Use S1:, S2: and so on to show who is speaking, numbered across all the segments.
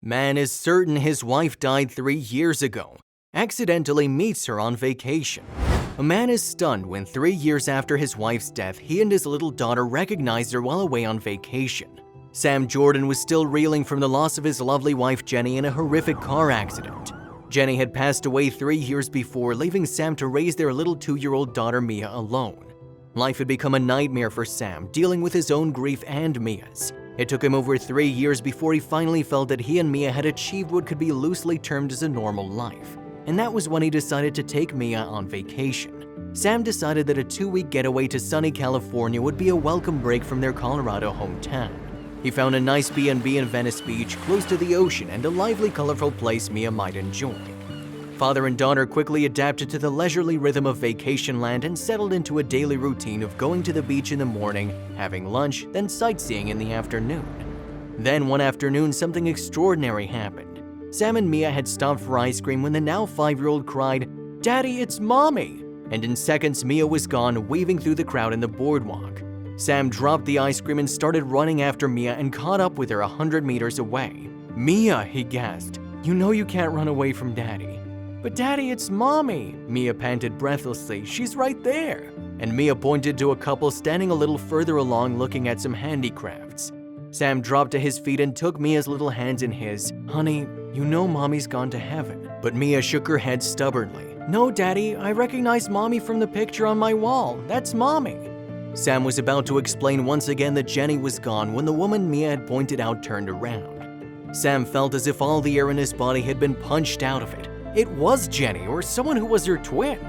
S1: Man is certain his wife died 3 years ago. Accidentally meets her on vacation. A man is stunned when 3 years after his wife's death, he and his little daughter recognized her while away on vacation. Sam Jordan was still reeling from the loss of his lovely wife Jenny in a horrific car accident. Jenny had passed away 3 years before, leaving Sam to raise their little 2-year-old daughter Mia alone. Life had become a nightmare for Sam, dealing with his own grief and Mia's. It took him over 3 years before he finally felt that he and Mia had achieved what could be loosely termed as a normal life. And that was when he decided to take Mia on vacation. Sam decided that a 2-week getaway to sunny California would be a welcome break from their Colorado hometown. He found a nice B&B in Venice Beach, close to the ocean and a lively, colorful place Mia might enjoy. Father and daughter quickly adapted to the leisurely rhythm of vacation land and settled into a daily routine of going to the beach in the morning, having lunch, then sightseeing in the afternoon. Then one afternoon, something extraordinary happened. Sam and Mia had stopped for ice cream when the now 5-year-old cried, "Daddy, it's Mommy!" And in seconds, Mia was gone, weaving through the crowd in the boardwalk. Sam dropped the ice cream and started running after Mia and caught up with her 100 meters away. "Mia," he gasped, "you know you can't run away from Daddy." "But Daddy, it's Mommy," Mia panted breathlessly. "She's right there." And Mia pointed to a couple standing a little further along looking at some handicrafts. Sam dropped to his feet and took Mia's little hands in his. "Honey, you know Mommy's gone to heaven." But Mia shook her head stubbornly. "No, Daddy, I recognize Mommy from the picture on my wall. That's Mommy." Sam was about to explain once again that Jenny was gone when the woman Mia had pointed out turned around. Sam felt as if all the air in his body had been punched out of it. It was Jenny, or someone who was her twin.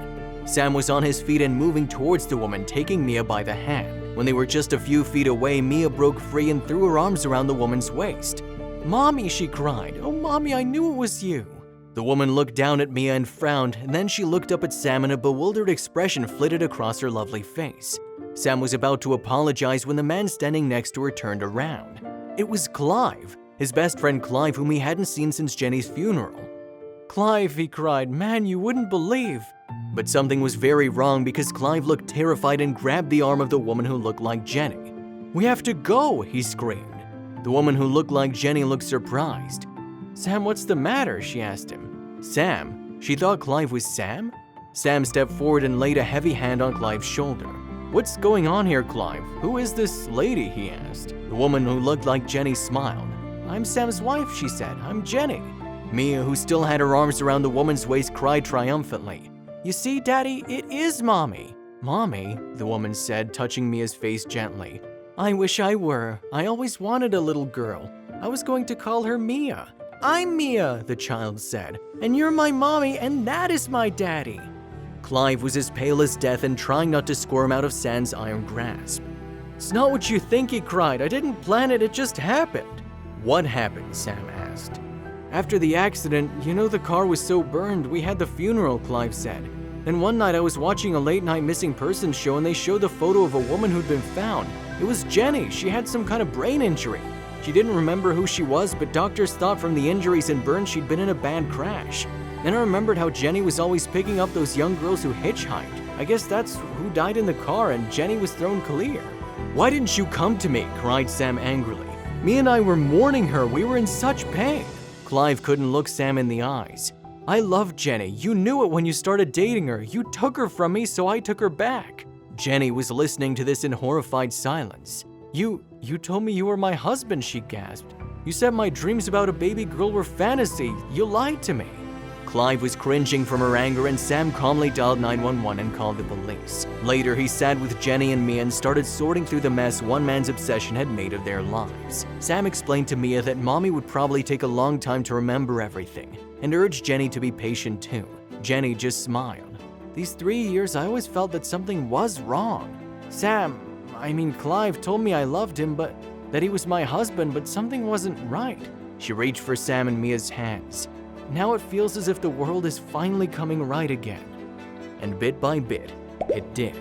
S1: Sam was on his feet and moving towards the woman, taking Mia by the hand. When they were just a few feet away, Mia broke free and threw her arms around the woman's waist. "Mommy," she cried. "Oh, Mommy, I knew it was you." The woman looked down at Mia and frowned, and then she looked up at Sam and a bewildered expression flitted across her lovely face. Sam was about to apologize when the man standing next to her turned around. It was Clive, his best friend Clive, whom he hadn't seen since Jenny's funeral. "Clive," he cried, "man, you wouldn't believe." But something was very wrong because Clive looked terrified and grabbed the arm of the woman who looked like Jenny. "We have to go," he screamed. The woman who looked like Jenny looked surprised. "Sam, what's the matter?" she asked him. Sam? She thought Clive was Sam? Sam stepped forward and laid a heavy hand on Clive's shoulder. "What's going on here, Clive? Who is this lady?" he asked. The woman who looked like Jenny smiled. "I'm Sam's wife," she said. "I'm Jenny." Mia, who still had her arms around the woman's waist, cried triumphantly. "You see, Daddy, it is Mommy." "Mommy," the woman said, touching Mia's face gently. "I wish I were. I always wanted a little girl. I was going to call her Mia." "I'm Mia," the child said, "and you're my mommy, and that is my daddy." Clive was as pale as death and trying not to squirm out of Sam's iron grasp. "It's not what you think," he cried. "I didn't plan it, it just happened." "What happened?" Sam asked. "After the accident, you know the car was so burned, we had the funeral," Clive said. "Then one night I was watching a late-night missing persons show and they showed the photo of a woman who'd been found. It was Jenny. She had some kind of brain injury. She didn't remember who she was, but doctors thought from the injuries and burns she'd been in a bad crash. Then I remembered how Jenny was always picking up those young girls who hitchhiked. I guess that's who died in the car and Jenny was thrown clear." "Why didn't you come to me?" cried Sam angrily. "Me and I were mourning her. We were in such pain." Clive couldn't look Sam in the eyes. "I loved Jenny. You knew it when you started dating her. You took her from me, so I took her back." Jenny was listening to this in horrified silence. You told me you were my husband," she gasped. "You said my dreams about a baby girl were fantasy. You lied to me." Clive was cringing from her anger and Sam calmly dialed 911 and called the police. Later, he sat with Jenny and Mia and started sorting through the mess one man's obsession had made of their lives. Sam explained to Mia that Mommy would probably take a long time to remember everything and urged Jenny to be patient too. Jenny just smiled. "These 3 years, I always felt that something was wrong. Clive told me I loved him, but that he was my husband, but something wasn't right." She reached for Sam and Mia's hands. "Now it feels as if the world is finally coming right again." And bit by bit, it did.